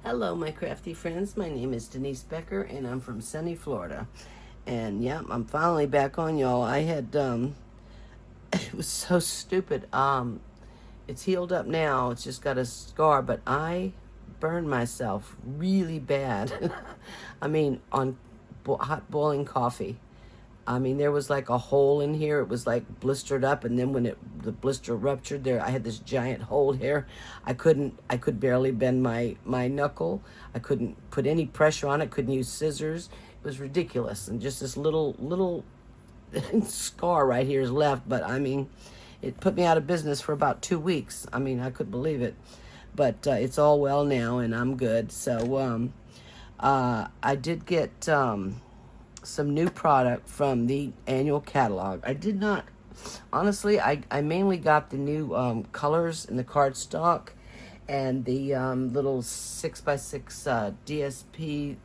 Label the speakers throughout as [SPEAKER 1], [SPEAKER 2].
[SPEAKER 1] Hello, my crafty friends. My name is Denise Becker, and I'm from sunny Florida. And yeah, I'm finally back on, y'all. I had it was so stupid. It's healed up now. It's just got a scar, but I burned myself really bad. I mean, on hot boiling coffee. I mean, there was like a hole in here. It was like blistered up, and then when the blister ruptured, there I had this giant hole here. I could barely bend my knuckle. I couldn't put any pressure on it. Couldn't use scissors. It was ridiculous, and just this little scar right here is left. But I mean, it put me out of business for about 2 weeks. I mean, I couldn't believe it, but it's all well now, and I'm good. So I did get some new product from the annual catalog. I did not, honestly, I mainly got the new colors in the cardstock and the little 6x6 DSP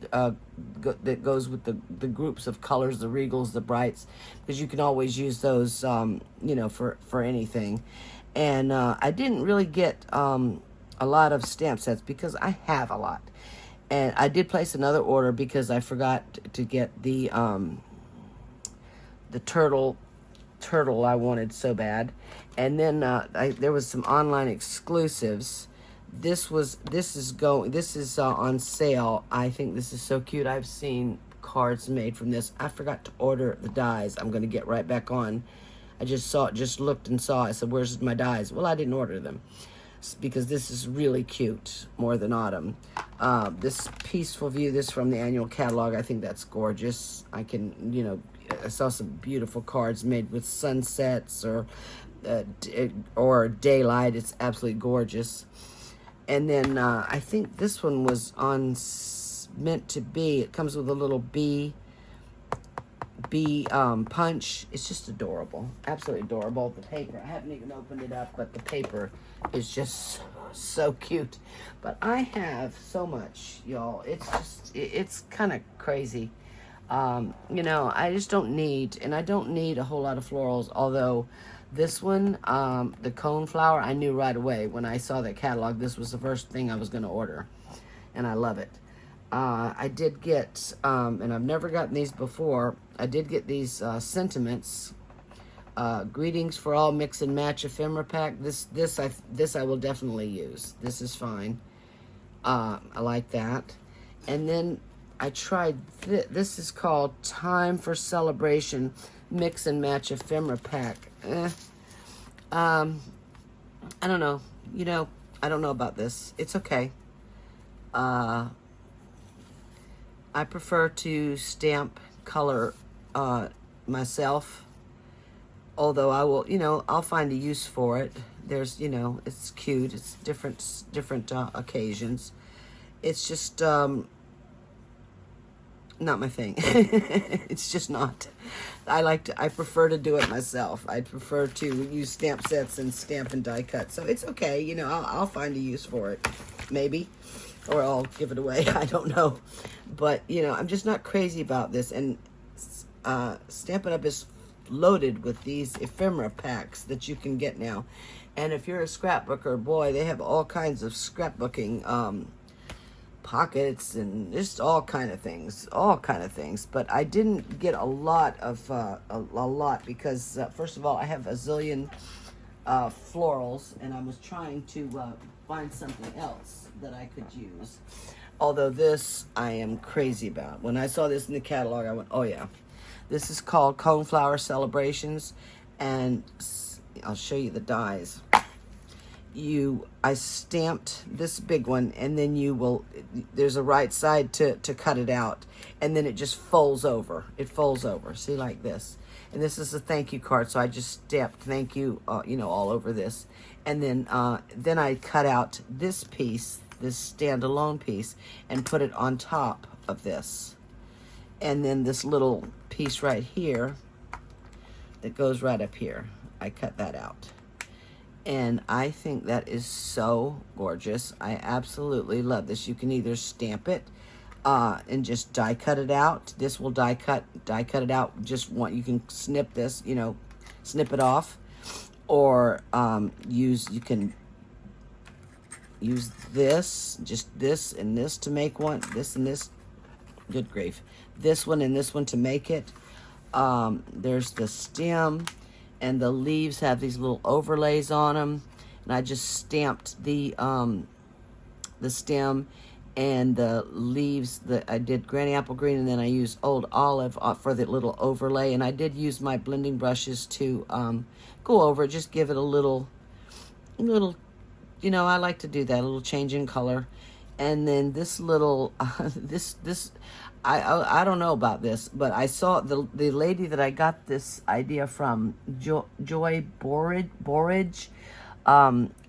[SPEAKER 1] that goes with the groups of colors, the regals, the brights, because you can always use those, you know, for anything. And I didn't really get a lot of stamp sets because I have a lot. And I did place another order because I forgot to get the turtle I wanted so bad. And then there was some online exclusives. This is on sale. I think this is so cute. I've seen cards made from this. I forgot to order the dies. I'm gonna get right back on. I just looked and saw. I said, "Where's my dies?" Well, I didn't order them because this is really cute, more than autumn. This Peaceful View, this from the annual catalog, I think that's gorgeous. I can, you know, I saw some beautiful cards made with sunsets or daylight. It's absolutely gorgeous. And then I think this one was on meant to be. It comes with a little bee punch. It's just adorable, absolutely adorable. The paper, I haven't even opened it up, but the paper is just so cute. But I have so much, y'all. It's just it's kind of crazy. You know, I just don't need, and I don't need a whole lot of florals. Although this one, the coneflower, I knew right away when I saw that catalog, this was the first thing I was going to order, and I love it. I did get, and I've never gotten these before, I did get these sentiments. Greetings for all mix and match ephemera pack. This I will definitely use. This is fine. I like that. And then I tried this is called Time for Celebration mix and match ephemera pack. I don't know. You know, I don't know about this. It's okay. I prefer to stamp color myself, although I will, you know, I'll find a use for it. There's, you know, it's cute. It's different occasions. It's just not my thing. It's just not. I prefer to do it myself. I prefer to use stamp sets and stamp and die cut. So it's okay, you know, I'll find a use for it, maybe. Or I'll give it away. I don't know. But, you know, I'm just not crazy about this. And Stampin' Up is loaded with these ephemera packs that you can get now. And if you're a scrapbooker, boy, they have all kinds of scrapbooking pockets and just all kind of things. But I didn't get a lot of, a lot because, first of all, I have a zillion florals, and I was trying to find something else that I could use. Although this I am crazy about. When I saw this in the catalog, I went, oh yeah. This is called Cornflower Celebrations, and I'll show you the dies. I stamped this big one, and then there's a right side to cut it out, and then it just folds over. It folds over, see, like this. And this is a thank you card, so I just stamped thank you, you know, all over this. And then I cut out this piece, this standalone piece, and put it on top of this. And then this little piece right here that goes right up here, I cut that out. And I think that is so gorgeous. I absolutely love this. You can either stamp it and just die cut it out. This will die cut it out. You can snip this, you know, snip it off, or you can use this, just this and this to make one, this and this, good grief, this one and this one to make it. There's the stem, and the leaves have these little overlays on them, and I just stamped the stem and the leaves. That I did Granny Apple Green, and then I used Old Olive for the little overlay, and I did use my blending brushes to go over it, just give it a little, you know, I like to do that, a little change in color. And then this little, I don't know about this, but I saw the lady that I got this idea from, Joy Borwege,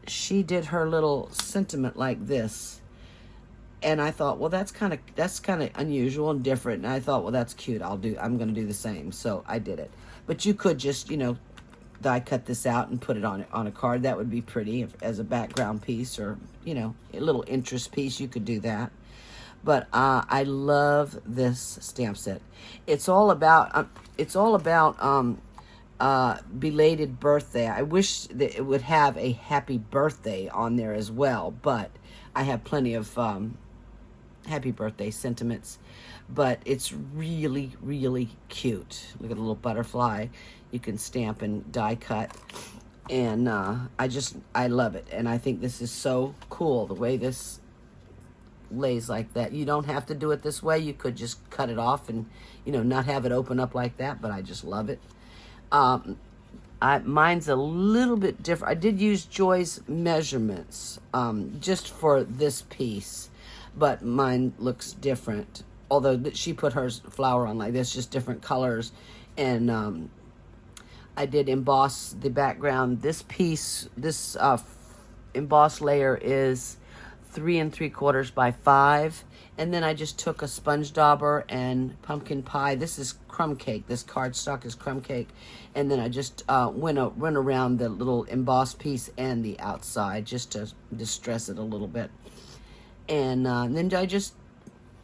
[SPEAKER 1] she did her little sentiment like this. And I thought, well, that's kind of unusual and different. And I thought, well, that's cute. I'm going to do the same. So I did it. But you could just, you know, die cut this out and put it on a card. That would be pretty as a background piece, or, you know, a little interest piece. You could do that. But I love this stamp set. It's all about belated birthday. I wish that it would have a happy birthday on there as well, but I have plenty of happy birthday sentiments. But it's really, really cute. Look at the little butterfly. You can stamp and die cut. And I love it. And I think this is so cool, the way this lays like that. You don't have to do it this way. You could just cut it off and, you know, not have it open up like that, but I just love it. Mine's a little bit different. I did use Joy's measurements just for this piece, but mine looks different. Although she put her flower on like this, just different colors. And I did emboss the background. This piece, this emboss layer is 3 3/4 by 5. And then I just took a sponge dauber and pumpkin pie. This is crumb cake. This cardstock is crumb cake. And then I just went around the little embossed piece and the outside just to distress it a little bit. And then I just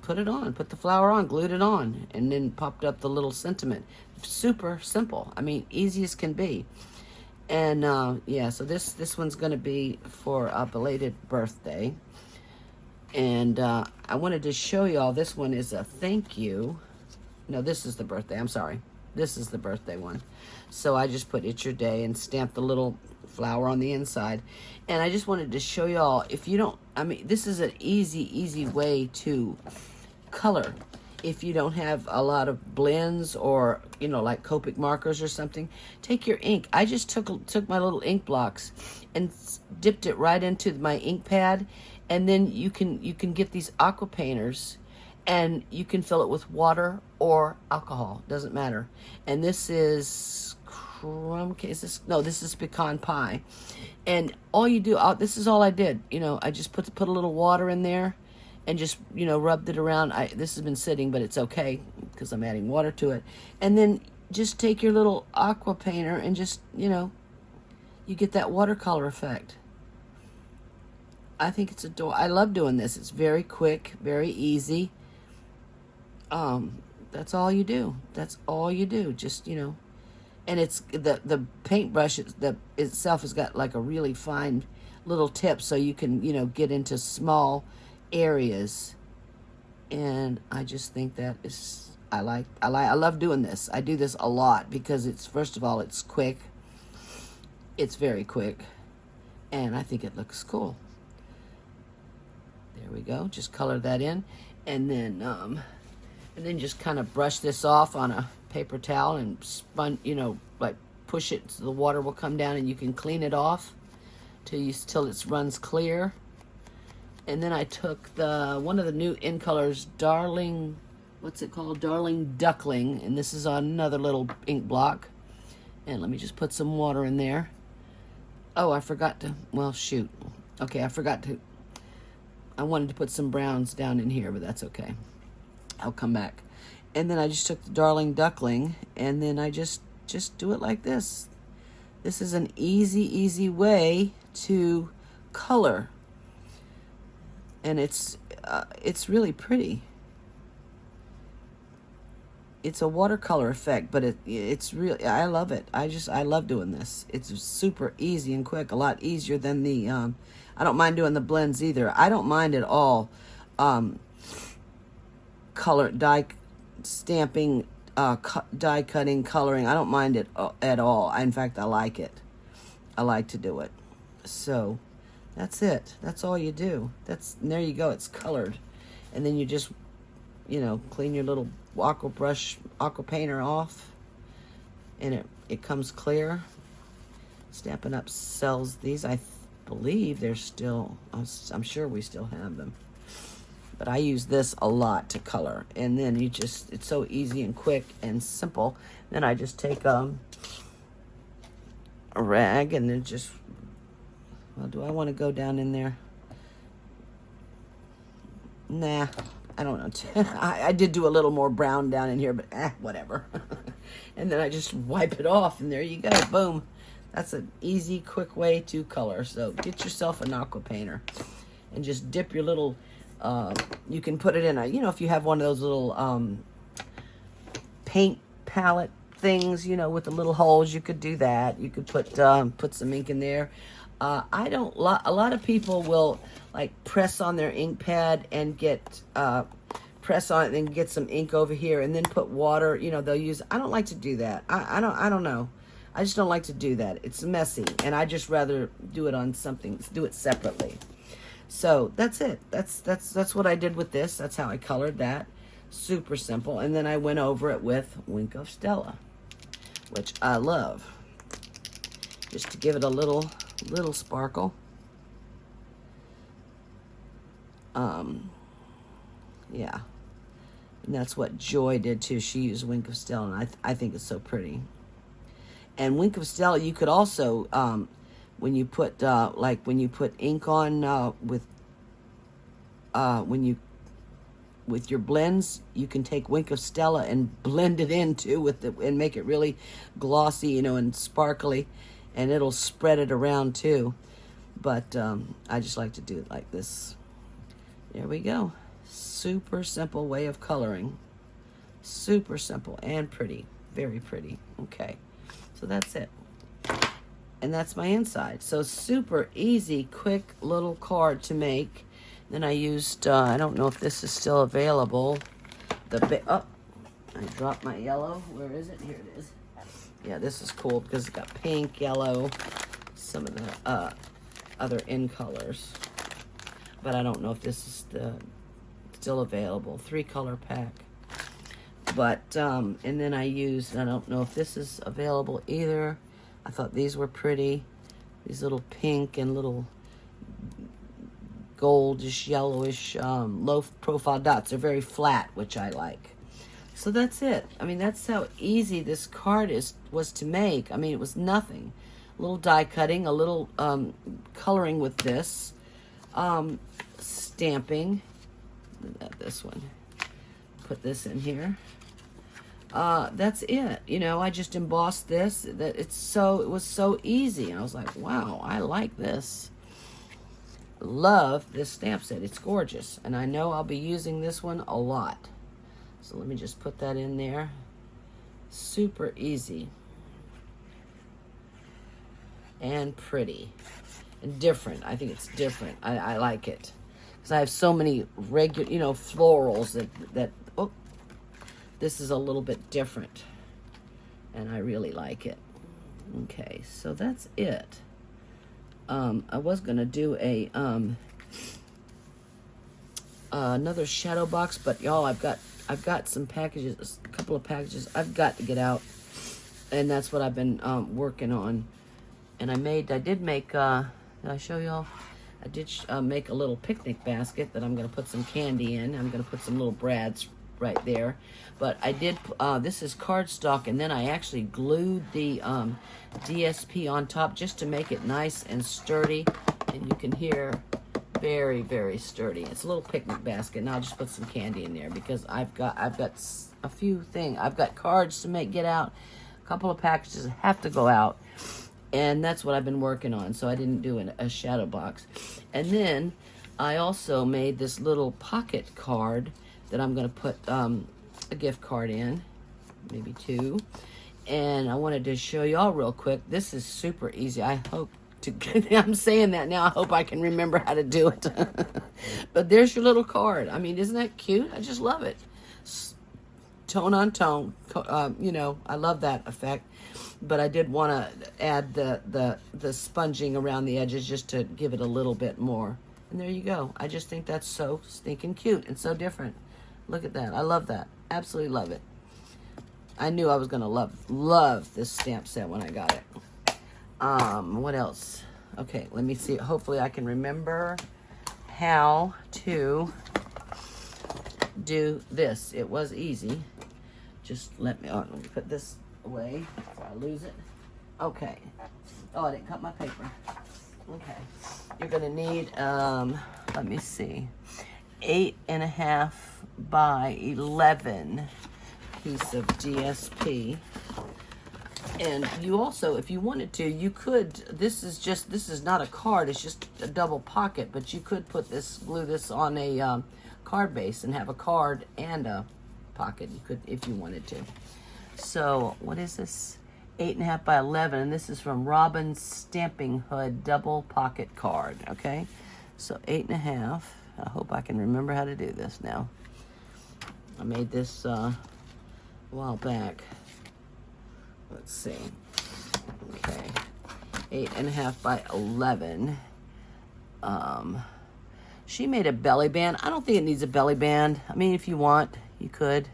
[SPEAKER 1] put it on, put the flower on, glued it on, and then popped up the little sentiment. Super simple. I mean, easy as can be. And yeah, so this one's going to be for a belated birthday. And I wanted to show y'all, this one is a thank you. No, this is the birthday. I'm sorry. This is the birthday one. So I just put "It's Your Day" and stamped the little flower on the inside. And I just wanted to show y'all, if you don't, I mean, this is an easy way to color. If you don't have a lot of blends or, you know, like Copic markers or something, take your ink. I just took my little ink blocks and dipped it right into my ink pad. And then you can get these aqua painters, and you can fill it with water or alcohol. Doesn't matter. And this is crumb cake. This is pecan pie. And all you do, this is all I did. You know, I just put a little water in there, and just, you know, rubbed it around. This has been sitting, but it's okay because I'm adding water to it. And then just take your little aqua painter and just, you know, you get that watercolor effect. I think it's I love doing this. It's very quick, very easy. That's all you do. That's all you do. Just, you know, and it's the paintbrush itself has got like a really fine little tip, so you can, you know, get into small areas. And I just think that is, I love doing this. I do this a lot because it's, first of all, it's quick. It's very quick, and I think it looks cool. There we go. Just color that in, and then just kind of brush this off on a paper towel and you know, like push it so the water will come down, and you can clean it off till it runs clear. And then I took one of the new in colors, Darling, what's it called? Darling Duckling, and this is on another little ink block. And let me just put some water in there. Oh, I forgot to, well, shoot. Okay, I wanted to put some browns down in here, but that's okay. I'll come back. And then I just took the Darling Duckling, and then I just do it like this. This is an easy way to color. And it's really pretty. it's a watercolor effect, but it's really, I love it. I love doing this. It's super easy and quick, a lot easier than the, I don't mind doing the blends either. I don't mind at all color, die stamping, die cutting, coloring. I don't mind it at all. In fact, I like it. I like to do it. So that's it. That's all you do. And there you go. It's colored. And then you just, clean your little aqua painter off, and it comes clear. Stampin' Up sells these. I believe they're still, I'm sure we still have them. But I use this a lot to color. And then it's so easy and quick and simple. Then I just take a rag and then just, well, do I want to go down in there? Nah, I don't know. I did do a little more brown down in here, but whatever. And then I just wipe it off, and there you go. Boom. That's an easy, quick way to color. So get yourself an aqua painter and just dip your little, you can put it in a, if you have one of those little paint palette things, with the little holes, you could do that. You could put some ink in there. A lot of people will like press on their ink pad and press on it and get some ink over here and then put water, they'll use, I don't like to do that. I don't know. I just don't like to do that. It's messy, and I just rather do it on something, do it separately. So that's it. That's what I did with this. That's how I colored that. Super simple. And then I went over it with Wink of Stella, which I love, just to give it a little sparkle. Yeah, and that's what Joy did too. She used Wink of Stella, and I think it's so pretty. And Wink of Stella, you could also, when you put ink on with your blends, you can take Wink of Stella and blend it in too and make it really glossy, and sparkly, and it'll spread it around too. But I just like to do it like this. There we go. Super simple way of coloring. Super simple and pretty. Very pretty. Okay. So that's it. And that's my inside. So super easy, quick little card to make. Then I used, I don't know if this is still available. I dropped my yellow. Where is it? Here it is. Yeah, this is cool because it's got pink, yellow, some of the other in colors. But I don't know if this is still available. 3-color pack. But, and then I don't know if this is available either. I thought these were pretty. These little pink and little goldish, yellowish, low profile dots. They're very flat, which I like. So that's it. I mean, that's how easy this card was to make. I mean, it was nothing. A little die cutting, a little coloring with this, stamping. This one. Put this in here. That's it. I just embossed this. It was so easy. And I was like, wow, I like this. Love this stamp set. It's gorgeous. And I know I'll be using this one a lot. So let me just put that in there. Super easy. And pretty. And different. I think it's different. I like it. Because I have so many regular, florals that this is a little bit different, and I really like it. Okay, so that's it. I was gonna do another shadow box, but y'all, I've got some packages, a couple of packages I've got to get out, and that's what I've been working on. And I did make. Did I show y'all? I did make a little picnic basket that I'm gonna put some candy in. I'm gonna put some little brads right there. But I did, this is cardstock, and then I actually glued the DSP on top just to make it nice and sturdy. And you can hear, very, very sturdy. It's a little picnic basket, and I'll just put some candy in there because I've got a few things. I've got cards to get out, a couple of packages that have to go out, and that's what I've been working on. So I didn't do a shadow box. And then I also made this little pocket card that I'm going to put a gift card in. maybe 2. And I wanted to show y'all real quick. This is super easy. I hope to get, I'm saying that now. I hope I can remember how to do it. But there's your little card. I mean, isn't that cute? I just love it. Tone on tone. You know, I love that effect. But I did want to add the sponging around the edges just to give it a little bit more. And there you go. I just think that's so stinking cute and so different. Look at that. I love that. Absolutely love it. I knew I was going to love this stamp set when I got it. What else? Okay, let me see. Hopefully I can remember how to do this. It was easy. Just let me put this away before I lose it. Okay. Oh, I didn't cut my paper. Okay. You're going to need, let me see, 8.5 by 11 piece of DSP. And you also, if you wanted to, you could, this is not a card, it's just a double pocket, but you could glue this on a card base and have a card and a pocket. You could, if you wanted to. So, what is this? 8.5 by 11, and this is from Robin's Stamping Hood double pocket card, okay? So 8.5, I hope I can remember how to do this now. I made this a while back. Let's see. Okay. 8.5 by 11. She made a belly band. I don't think it needs a belly band. I mean, if you want, you could.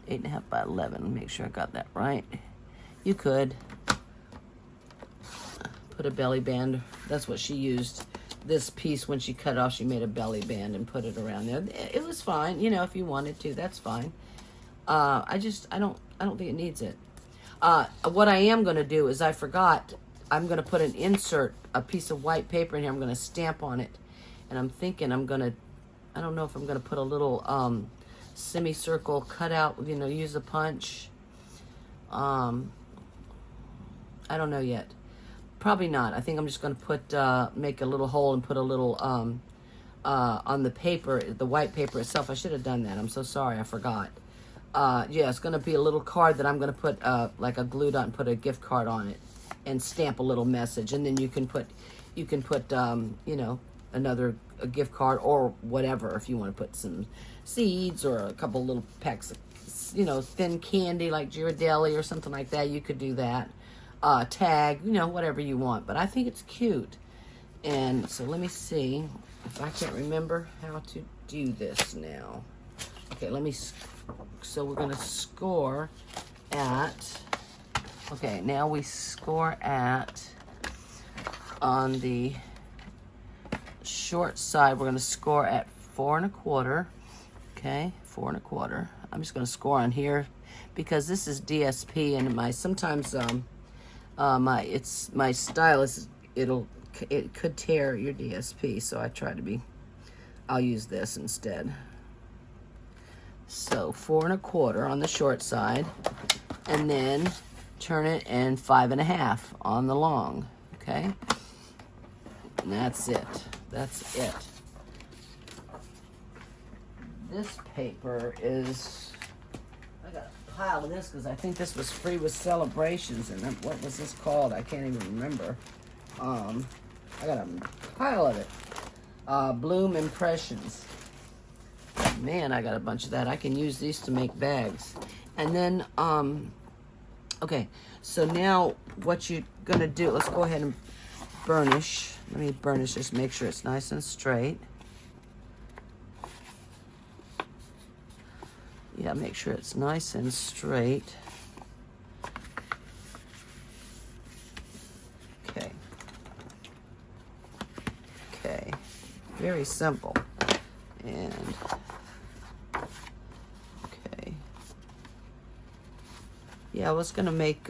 [SPEAKER 1] 8.5 by 11. Make sure I got that right. You could put a belly band. That's what she used. This piece, when she cut it off, she made a belly band and put it around there. It was fine, you know, if you wanted to, that's fine. I don't think it needs it. What I am going to do is, I forgot, I'm going to put an insert, a piece of white paper in here. I'm going to stamp on it. And I'm thinking I don't know if I'm going to put a little semicircle cutout, you know, use a punch. I don't know yet. Probably not. I think I'm just going to put, make a little hole and put a little, on the paper, the white paper itself. I should have done that. I'm so sorry. I forgot. Yeah, it's going to be a little card that I'm going to put, like a glue dot and put a gift card on it and stamp a little message. And then you can put, you know, a gift card or whatever, if you want to put some seeds or a couple little packs of, you know, thin candy like Ghirardelli or something like that. You could do that. Tag, you know, whatever you want. But I think it's cute. And so let me see if I can't remember how to do this now. Okay, so we're going to score at, okay, now we score at, on the short side, we're going to score at 4 1/4. Okay, 4 1/4. I'm just going to score on here because this is DSP, and sometimes my stylus, it could tear your DSP, so I try to be, I'll use this instead. So 4 1/4 on the short side, and then turn it and 5 1/2 on the long. Okay, and that's it. That's it. This paper is, I got a pile of this because I think this was free with Celebrations, and what was this called? I can't even remember. I got a pile of it. Bloom Impressions. Man, I got a bunch of that. I can use these to make bags. And then, okay, so now what you're gonna do, let's go ahead and burnish. Let me burnish this, make sure it's nice and straight. Yeah, make sure it's nice and straight. Okay. Okay. Very simple. And, okay. Yeah, I was going to make,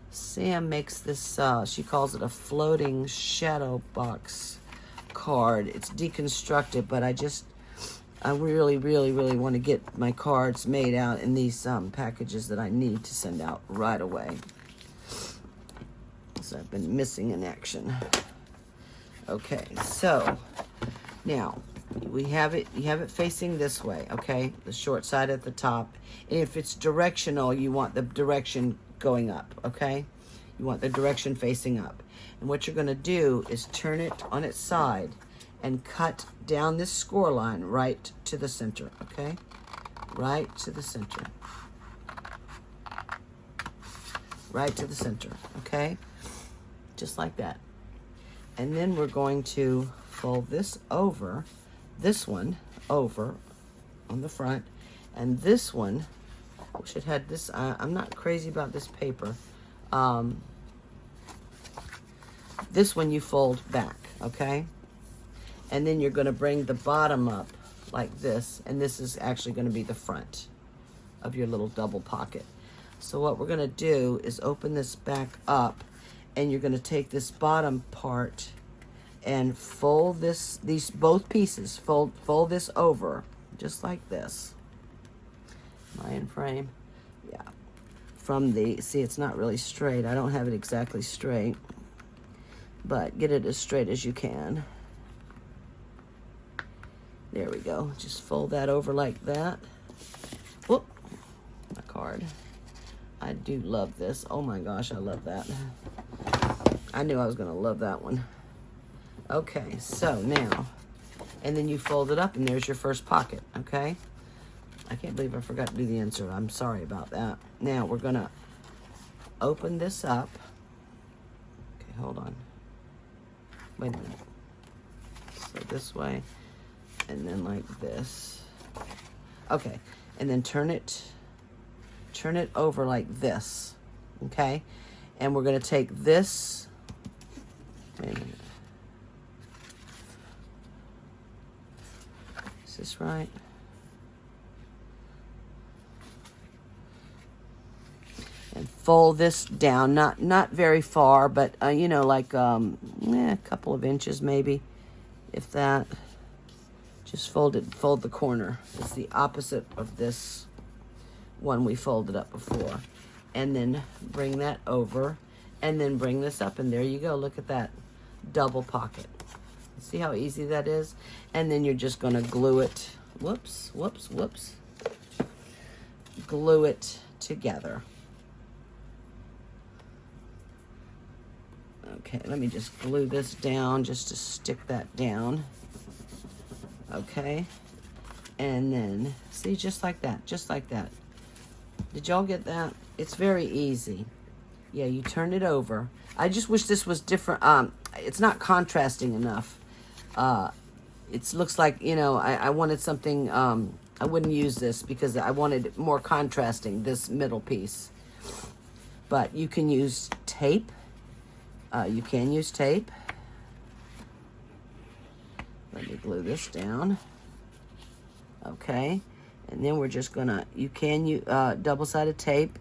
[SPEAKER 1] Sam makes this, she calls it a floating shadow box card. It's deconstructed, but I really, really, really want to get my cards made out in these packages that I need to send out right away. So I've been missing in action. Okay, so now you have it facing this way, okay? The short side at the top. And if it's directional, you want the direction going up, okay? You want the direction facing up. And what you're gonna do is turn it on its side and cut down this score line right to the center, okay? Right to the center. Right to the center, okay? Just like that. And then we're going to fold this over, this one over on the front, and this one, I wish it had this, I'm not crazy about this paper. This one you fold back, okay? And then you're gonna bring the bottom up like this, and this is actually gonna be the front of your little double pocket. So what we're gonna do is open this back up, and you're gonna take this bottom part and fold these both pieces, fold this over, just like this. Am I in frame? Yeah. From the, see, it's not really straight. I don't have it exactly straight, but get it as straight as you can. There we go. Just fold that over like that. Whoop, my card. I do love this. Oh my gosh, I love that. I knew I was gonna love that one. Okay, so now, and then you fold it up and there's your first pocket, okay? I can't believe I forgot to do the insert. I'm sorry about that. Now we're gonna open this up. Okay, hold on. Wait a minute. So this way, and then like this. Okay, and then turn it over like this, okay? And we're gonna take this, wait a minute. Is this right? And fold this down, not very far, but you know, like a couple of inches maybe, if that. Just fold the corner. It's the opposite of this one we folded up before. And then bring that over, and then bring this up, and there you go. Look at that double pocket. See how easy that is? And then you're just gonna glue it, whoops, glue it together. Okay, let me just glue this down just to stick that down. Okay, and then, see, just like that, just like that. Did y'all get that? It's very easy. Yeah, you turn it over. I just wish this was different. It's not contrasting enough. It looks like, you know, I wanted something, I wouldn't use this because I wanted more contrasting, this middle piece. But you can use tape. You can use tape. Let me glue this down. Okay, and then we're just gonna, you can use double-sided tape.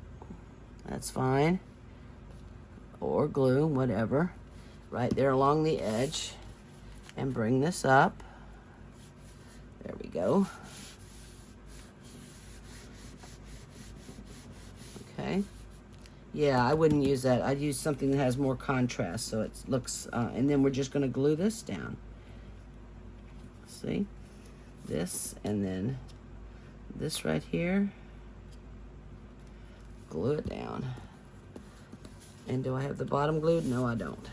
[SPEAKER 1] That's fine. Or glue, whatever. Right there along the edge. And bring this up. There we go. Okay. Yeah, I wouldn't use that. I'd use something that has more contrast so it looks, and then we're just gonna glue this down. See? This, and then this right here. Glue it down. And do I have the bottom glued? No, I don't.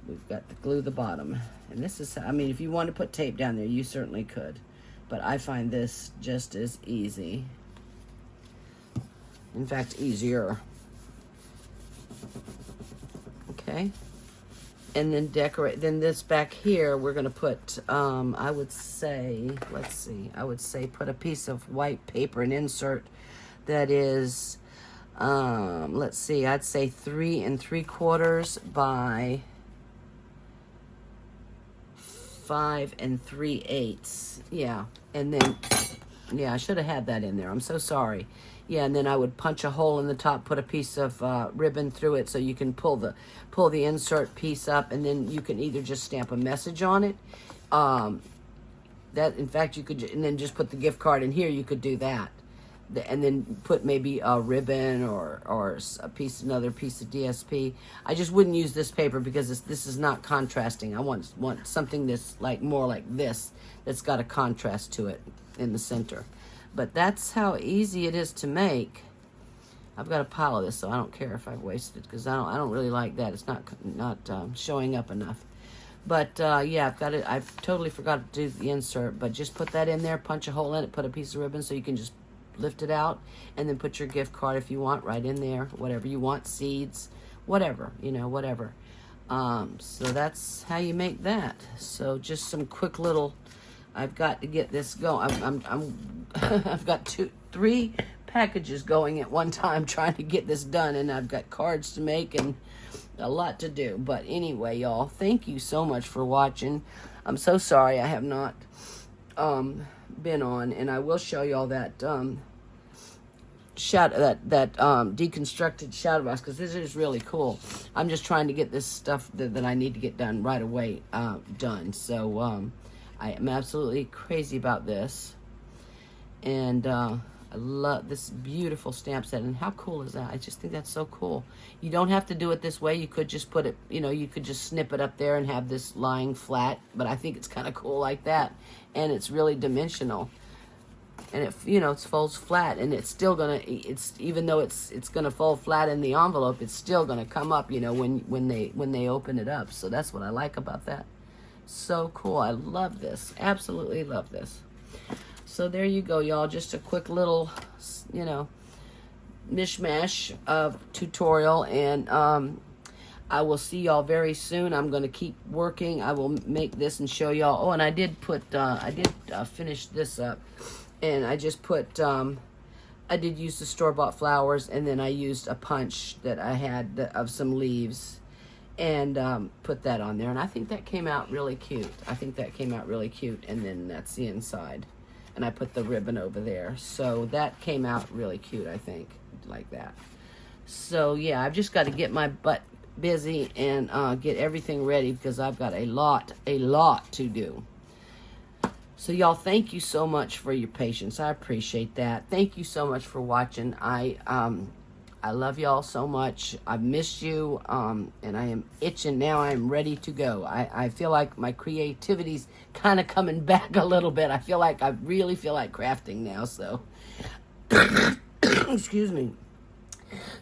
[SPEAKER 1] We've got to glue the bottom. And this is, I mean, if you want to put tape down there, you certainly could. But I find this just as easy. In fact, easier. Okay. And then decorate, then this back here, we're gonna put, I would say, let's see, I would say put a piece of white paper and insert that is, let's see, I'd say 3 3/4 by 5 3/8. Yeah, and then, yeah, I should have had that in there. I'm so sorry. Yeah, and then I would punch a hole in the top, put a piece of ribbon through it so you can pull the insert piece up, and then you can either just stamp a message on it. That, in fact, you could, and then just put the gift card in here. You could do that. and then put maybe a ribbon or another piece of DSP. I just wouldn't use this paper because this is not contrasting. I want something that's like more like this, that's got a contrast to it in the center. But that's how easy it is to make. I've got a pile of this, so I don't care if I've wasted, because I don't really like that. It's not showing up enough. But yeah, I've got it. I've totally forgot to do the insert, but just put that in there, punch a hole in it, put a piece of ribbon so you can just lift it out, and then put your gift card if you want right in there, whatever you want, seeds, whatever, you know, whatever. So that's how you make that. So just some quick little, I've got to get this going. I've got 3 packages going at one time trying to get this done, and I've got cards to make and a lot to do. But anyway, y'all, thank you so much for watching. I'm so sorry I have not been on, and I will show y'all that deconstructed shadow box, because this is really cool. I'm just trying to get this stuff that I need to get done right away done. So I am absolutely crazy about this, and I love this beautiful stamp set. And how cool is that? I just think that's so cool. You don't have to do it this way. You could just put it, you know, you could just snip it up there and have this lying flat, but I think it's kind of cool like that. And it's really dimensional, and it, you know, it folds flat, and it's still gonna, even though it's gonna fold flat in the envelope, it's still gonna come up, you know, when they open it up. So that's what I like about that. So cool. I love this. Absolutely love this. So there you go, y'all. Just a quick little, you know, mishmash of tutorial, and I will see y'all very soon. I'm going to keep working. I will make this and show y'all. Oh, and I did put, finish this up, and I just put, I did use the store-bought flowers, and then I used a punch that I had of some leaves, and put that on there, and I think that came out really cute. And then that's the inside. And I put the ribbon over there. So that came out really cute, I think, like that. So yeah, I've just got to get my butt busy and get everything ready, because I've got a lot to do. So y'all, thank you so much for your patience. I appreciate that. Thank you so much for watching. I love y'all so much. I've missed you, and I am itching now. I am ready to go. I feel like my creativity's kind of coming back a little bit. I really feel like crafting now, so. Excuse me.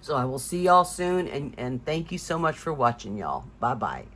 [SPEAKER 1] So I will see y'all soon, and thank you so much for watching, y'all. Bye-bye.